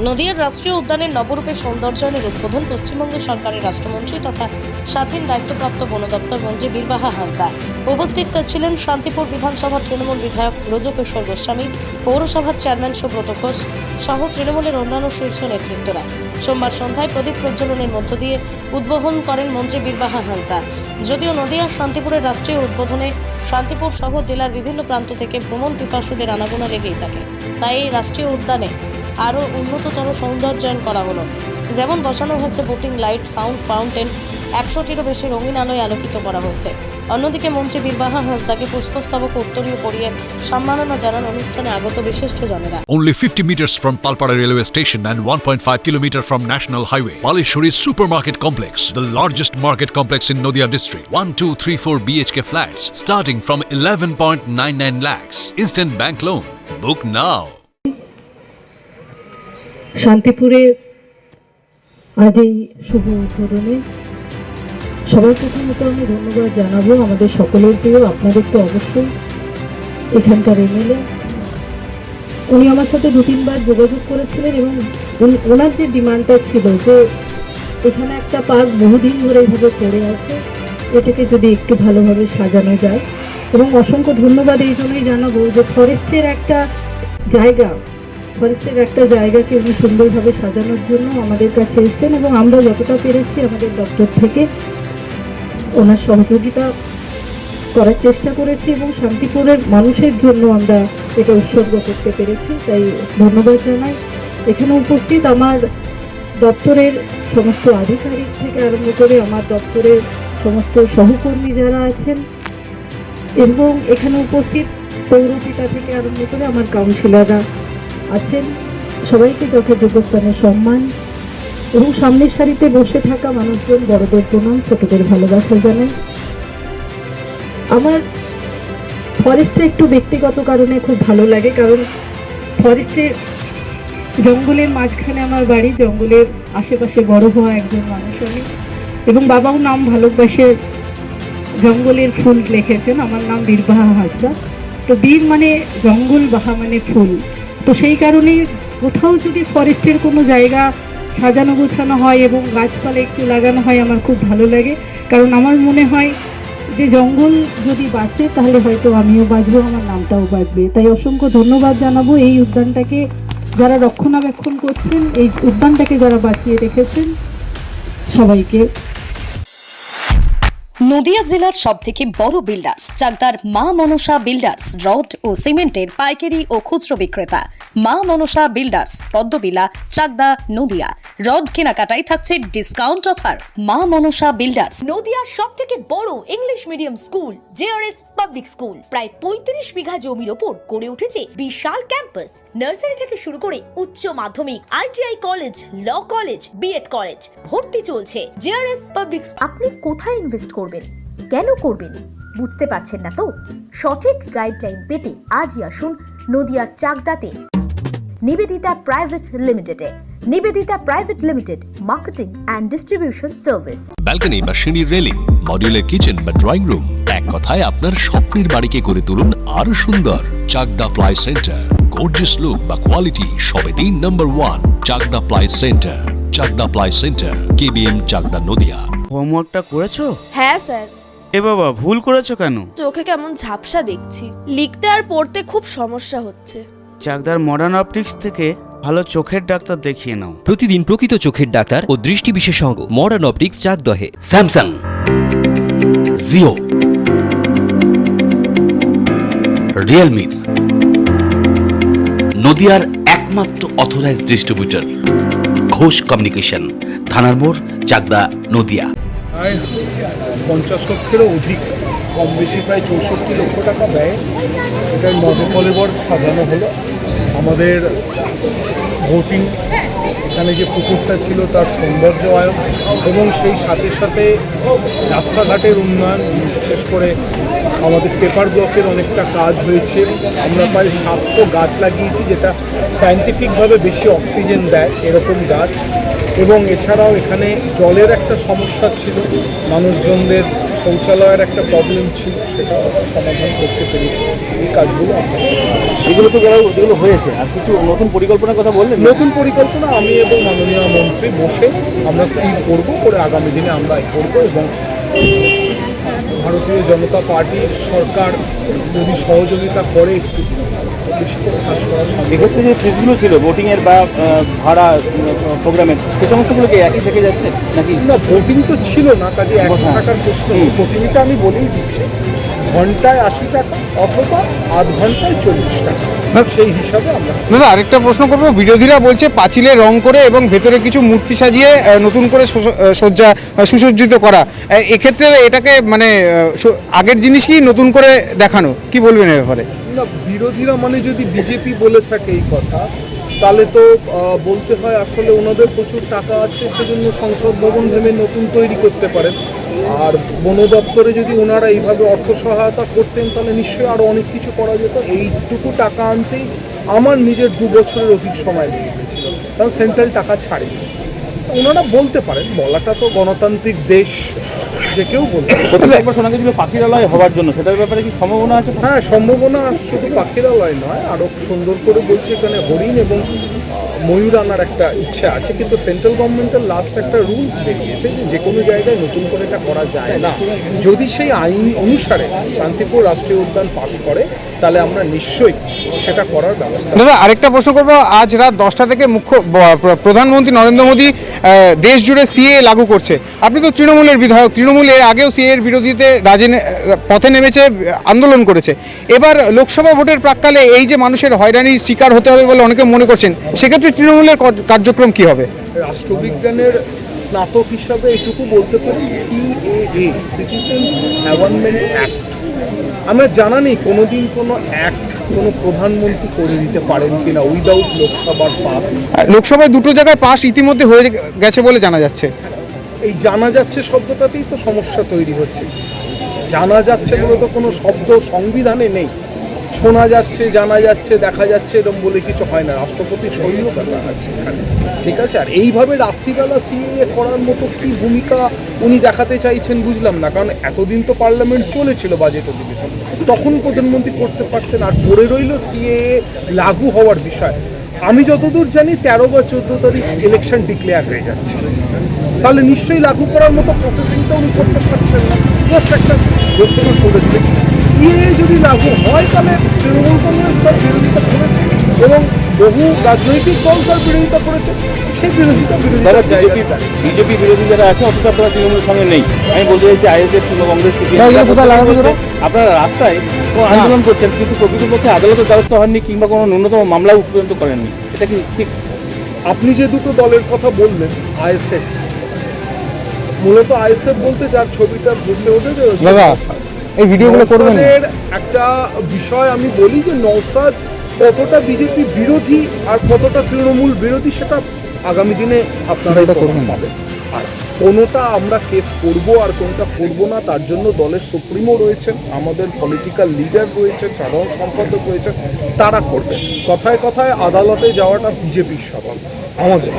নদিয়ার রাষ্ট্রীয় উদ্যানের নবরূপের সৌন্দর্যায়নের উদ্বোধন পশ্চিমবঙ্গ সরকারের রাষ্ট্রমন্ত্রী তথা স্বাধীন দায়িত্বপ্রাপ্ত বন দপ্তর মন্ত্রী বীরবাহা হাঁসদা। উপস্থিত ছিলেন শান্তিপুর বিধানসভার তৃণমূল বিধায়ক ব্রজকিশোর গোস্বামী, পৌরসভার চেয়ারম্যান সুব্রত ঘোষ সহ তৃণমূলের অন্যান্য শীর্ষ নেতৃত্বরা। সোমবার সন্ধ্যায় প্রদীপ প্রজ্বলনের মধ্য দিয়ে উদ্বোধন করেন মন্ত্রী বীরবাহা হাঁসদা। যদিও নদিয়ার শান্তিপুরের রাষ্ট্রীয় উদ্বোধনে শান্তিপুর সহ জেলার বিভিন্ন প্রান্ত থেকে ভ্রমণ পিপাসুদের আনাগোনা লেগেই থাকে, তাই এই রাষ্ট্রীয় উদ্যানে আরও উন্নততর সৌন্দর্যায়ন করা হলো। যেমন বসানো হয়েছে বোটিং লাইট, সাউন্ড ফাউন্টেন, 100টিরও বেশি রঙিন আলোয় আলোকিত করা হয়েছে। অন্যদিকে মন্ত্রী বীরবাহা হাঁসদাকে পুষ্পস্তবক উত্তরীয় পরিয়ে সম্মাননা জানান অনুষ্ঠানে আগত বিশিষ্টজনেরা। Only 50 meters from Palpara railway station and 1.5 kilometer from National Highway, Palishuri Supermarket Complex, the largest market complex in Nodia district. 1, 2, 3, 4 BHK flats starting from 11.99 lakhs. Instant bank loan. Book now. শান্তিপুরে আজ এই শুভ উদ্বোধনে সবার প্রথমত আমি ধন্যবাদ জানাবো আমাদের সকলের প্রিয়, আপনাদের তো অবশ্যই এখানকার এমএলএ। উনি আমার সাথে 2-3বার যোগাযোগ করেছিলেন এবং ওনার যে ডিমান্ডটা ছিল যে এখানে একটা পার্ক বহুদিন ধরে এইভাবে পড়ে আছে, এটাকে যদি একটু ভালোভাবে সাজানো যায়। এবং অসংখ্য ধন্যবাদ এই জন্যই জানাবো যে ফরেস্টের একটা জায়গাকে উনি সুন্দরভাবে সাজানোর জন্য আমাদের কাছে এসেছেন এবং আমরা যতটা পেরেছি আমাদের দপ্তর থেকে ওনার সহযোগিতা করার চেষ্টা করেছি এবং শান্তিপুরের মানুষের জন্য আমরা এটা উৎসর্গ করতে পেরেছি, তাই ধন্যবাদ জানাই। এখানে উপস্থিত আমার দপ্তরের সমস্ত আধিকারিক থেকে আরম্ভ করে আমার দপ্তরের সমস্ত সহকর্মী যারা আছেন এবং এখানে উপস্থিত পৌরপিতা থেকে আরম্ভ করে আমার কাউন্সিলররা আছেন, সবাইকে যথাযোগ্য স্থানে সম্মান এবং সামনের সারিতে বসে থাকা মানুষজন বড়দের প্রণাম, ছোটদের ভালোবাসা জানাই। আমার ফরেস্টে একটু ব্যক্তিগত কারণে খুব ভালো লাগে, কারণ ফরেস্টের জঙ্গলের মাঝখানে আমার বাড়ি, জঙ্গলের আশেপাশে বড় হওয়া একজন মানুষ আমি, এবং বাবাও নাম ভালোবাসে জঙ্গলের ফুল লিখেছেন, আমার নাম বীরবাহা হাঁসদা। তো বীর মানে জঙ্গল, বাহা মানে ফুল। তো সেই কারণে কোথাও যদি ফরেস্টের কোনো জায়গা সাজানো গোছানো হয় এবং গাছপালা একটু লাগানো হয় আমার খুব ভালো লাগে, কারণ আমার মনে হয় যে জঙ্গল যদি বাঁচে তাহলে হয়তো আমিও বাঁচবো, আমার নামটাও বাঁচবে। তাই অসংখ্য ধন্যবাদ জানাবো এই উদ্যানটাকে যারা রক্ষণাবেক্ষণ করছেন, এই উদ্যানটাকে যারা বাঁচিয়ে রেখেছেন, সবাইকে। নদিয়া জেলার সবথেকে বড় বিল্ডার্স চাকদার মা মনসা বিল্ডার্স, রড ও সিমেন্টের পাইকারি ও খুচরো বিক্রেতা। মা মনসা বিল্ডার্স, পদ্মবিলা, চাকদা, নদিয়া। রড কেনাকাটায় থাকছে ডিসকাউন্ট অফার। মা মনসা বিল্ডার্স। নদিয়ার সবথেকে বড় English medium school JRS public school, প্রায় 35 বিঘা জমির ওপর গড়ে উঠেছে বিশাল ক্যাম্পাস। নার্সারি থেকে শুরু করে উচ্চ মাধ্যমিক, ITI college, law college, BEd college, ভর্তি চলছে। JRS public. আপনি কোথায় ইনভেস্ট করবেন, কেন করবেন বুঝতে পারছেন না তো? সঠিক গাইডলাইন পেতে আজই আসুন নদিয়ার চাকদাতে নিবেদিতা প্রাইভেট লিমিটেডে। Nivedita private limited, marketing and distribution service. Balcony বা সিঁড়ির রেলিং, মডিউলার কিচেন বা ড্রয়িং রুম, এক কথায় আপনার স্বপ্নের বাড়িকে করে তুলুন আরো সুন্দর। Chakdah ply centre, gorgeous look বা কোয়ালিটি সবে 3 number 1 Chakdah ply centre. Chakdah ply centre, KBM, Chakdah, Nadia. হোমওয়ার্কটা করেছো? হ্যাঁ স্যার। এ বাবা, ভুল করেছো কেন? চোখে কেমন ঝাপসা দেখছি, লিখতে আর পড়তে খুব সমস্যা হচ্ছে। চাকদার মডার্ন অপটিক্স থেকে ভালো চোখের ডাক্তার দেখিয়ে নাও। প্রতিদিন প্রকৃত চোখের ডাক্তার ও দৃষ্টি বিশেষজ্ঞ মডার্ন অপটিক্স, চাকদহে। স্যামসাং, জিও, রিয়েলমি, নদিয়ার একমাত্র অথরাইজড ডিস্ট্রিবিউটর ঘোষ কমিউনিকেশন, থানার মোড়, চাকদা, নদিয়া। প্রায় 50 লক্ষেরও অধিক, কম বেশি প্রায় 64 লক্ষ টাকা ব্যয় এটাই নবকলেবর সাজানো হলো। আমাদের বোটিং, এখানে যে পুকুরটা ছিল তার সৌন্দর্যায়ন এবং সেই সাথে সাথে রাস্তাঘাটের উন্নয়ন, বিশেষ করে আমাদের পেপার ব্লকের অনেকটা কাজ হয়েছে। আমরা প্রায় 700 গাছ লাগিয়েছি, যেটা সায়েন্টিফিকভাবে বেশি অক্সিজেন দেয় এরকম গাছ। এবং এছাড়াও এখানে জলের একটা সমস্যা ছিল, মানুষজনদের শৌচালয়ের একটা প্রবলেম ছিল, সেটা সমাধান করতে পেরেছি। এই কাজগুলো আমরা এগুলো তো যেগুলো হয়েছে, আর কিছু নতুন পরিকল্পনার কথা বললেন? নতুন পরিকল্পনা আমি এবং মাননীয় মন্ত্রী বসে আমরা স্থির করবো, করে আগামী দিনে আমরা করবো। এবং ভারতীয় জনতা পার্টি সরকার যদি সহযোগিতা করে একটু বেশি করে কাজ করা সম্ভব। এক্ষেত্রে যে ফিসগুলো ছিল ভোটিংয়ের বা ভাড়া প্রোগ্রামের, সে সমস্তগুলোকে একই থেকে যাচ্ছে নাকি? না, ভোটিং তো ছিল না, কাজে 1 টাকার প্রশ্ন। ভোটিংটা আমি বলেই দিচ্ছি, ঘন্টায় 80 টাকা অথবা আধ ঘন্টায় 40 টাকা, সেই হিসাবে আমরা। দাদা আরেকটা প্রশ্ন করবো, বিরোধীরা বলছে পাঁচিলে রং করে এবং ভেতরে কিছু মূর্তি সাজিয়ে নতুন করে সজ্জা সুসজ্জিত করা, এক্ষেত্রে এটাকে মানে আগের জিনিসই নতুন করে দেখানো, কি বলবেন এ ব্যাপারে? না, বিরোধীরা মানে যদি বিজেপি বলে থাকে এই কথা, তাহলে তো বলতে হয় আসলে ওনাদের প্রচুর টাকা আছে, সেজন্য সংসদ ভবন ভেবে নতুন তৈরি করতে পারেন। আর বন দপ্তরে যদি ওনারা এইভাবে অর্থ সহায়তা করতেন, তাহলে নিশ্চয়ই আরও অনেক কিছু করা যেত। এইটুকু টাকা আনতেই আমার নিজের 2 বছরের অধিক সময় লেগে গেছিল, কারণ সেন্ট্রাল টাকা ছাড়েনি। ওনারা বলতে পারেন, বলাটা তো গণতান্ত্রিক দেশ, যে কেউ বলতে পারে। শোনা গেছিল পাখিরালয় হওয়ার জন্য, সেটার ব্যাপারে কি সম্ভাবনা আছে? হ্যাঁ, সম্ভাবনা। শুধু পাখিরালয় নয়, আরও সুন্দর করে বলছে এখানে হরিণ এবং ময়ূর আনার একটা ইচ্ছা আছে, কিন্তু সেন্ট্রাল গভর্নমেন্টের লাস্ট একটা রুলস বেরিয়েছে যে কোনো জায়গায় নতুন করে এটা করা যায় না। যদি সেই আইন অনুসারে শান্তিপুর রাষ্ট্রীয় উদ্যান পাশ করে, তাহলে আমরা নিশ্চয়ই সেটা করার ব্যবস্থা। দাদা আরেকটা প্রশ্ন করবো, আজ রাত 10টা থেকে প্রধানমন্ত্রী নরেন্দ্র মোদী দেশ জুড়ে সিএ লাগু করছে। আপনি তো তৃণমূলের বিধায়ক, তৃণমূল এর আগেও সিএ এর বিরোধিতে পথে নেমেছে, আন্দোলন করেছে। এবার লোকসভা ভোটের প্রাক্কালে এই যে মানুষের হয়রানির শিকার হতে হবে বলে অনেকে মনে করছেন, সেক্ষেত্রে তৃণমূলের কার্যক্রম কি হবে? রাষ্ট্রবিজ্ঞানের স্নাতক হিসাবে এটুকু বলতে পারি, সিএএ সিটিজেন্স অ্যাওয়ারনেস অ্যাক্ট, আমরা জানা নেই কোনোদিন কোনো অ্যাক্ট কোনো প্রধানমন্ত্রী করে দিতে পারেন কিনা উইদাউট লোকসভার পাস। লোকসভায় 2টো জায়গায় পাস ইতিমধ্যে হয়ে গেছে বলে জানা যাচ্ছে। এই জানা যাচ্ছে শব্দটাতেই তো সমস্যা তৈরি হচ্ছে। জানা যাচ্ছে বলে তো কোনো শব্দ সংবিধানে নেই। শোনা যাচ্ছে, জানা যাচ্ছে, দেখা যাচ্ছে, এরকম বলে কিছু হয় না। রাষ্ট্রপতি সইও ব্যাপার আছে এখানে, ঠিক আছে। আর এইভাবে রাত্রিবেলা সিএএ করার মতো কি ভূমিকা উনি দেখাতে চাইছেন বুঝলাম না, কারণ এতদিন তো পার্লামেন্ট চলেছিল বাজেট অধিবেশন, তখন প্রধানমন্ত্রী করতে পারতেন। আর পড়ে রইল সিএএ লাগু হওয়ার বিষয়। আমি যতদূর জানি 13 বা 14 তারিখ ইলেকশন ডিক্লেয়ার হয়ে যাচ্ছে, তাহলে নিশ্চয়ই লাগু করার মতো প্রসেসিংটা উনি করতে পারছেন না। জাস্ট একটা ঘোষণা করে দিলে সিএএ যদি লাগু হয়, তাহলে তৃণমূল কংগ্রেস তার বিরোধিতা করেছে এবং বহু রাজনৈতিক দল তার বিরোধিতা করেছে। সেই বিরোধিতা বিজেপি বিরোধী যারা আছে, অথচ আপনারা তৃণমূলের সঙ্গে নেই। আমি বলতে চাইছি আইএসএফ কিংবা কংগ্রেস আপনারা রাস্তায় আন্দোলন করছেন, কিন্তু প্রকৃতপক্ষে আদালতের দ্বারস্থ হননি কিংবা কোনো ন্যূনতম মামলা পর্যন্ত করেননি, এটা কি ঠিক? আপনি যে দুটো দলের কথা বললেন, আইএসএফ, মূলত আইএসএফ বলতে যার ছবিটা ভেসে ওঠে, দাদা এই ভিডিওগুলো করবেন। একটা বিষয় আমি বলি যে নওশাদ কতটা বিজেপি বিরোধী আর কতটা তৃণমূল বিরোধী, সেটা আগামী দিনে আপনারা এটা করবেন পাবেন। আর কোনোটা আমরা কেস করব আর কোনটা করব না, তার জন্য দলের সুপ্রিমো রয়েছেন, আমাদের পলিটিক্যাল লিডার রয়েছেন, সাধারণ সম্পাদক রয়েছেন, তারা করবেন। কথায় কথায় আদালতে যাওয়াটা বিজেপির স্বভাব, আমাদের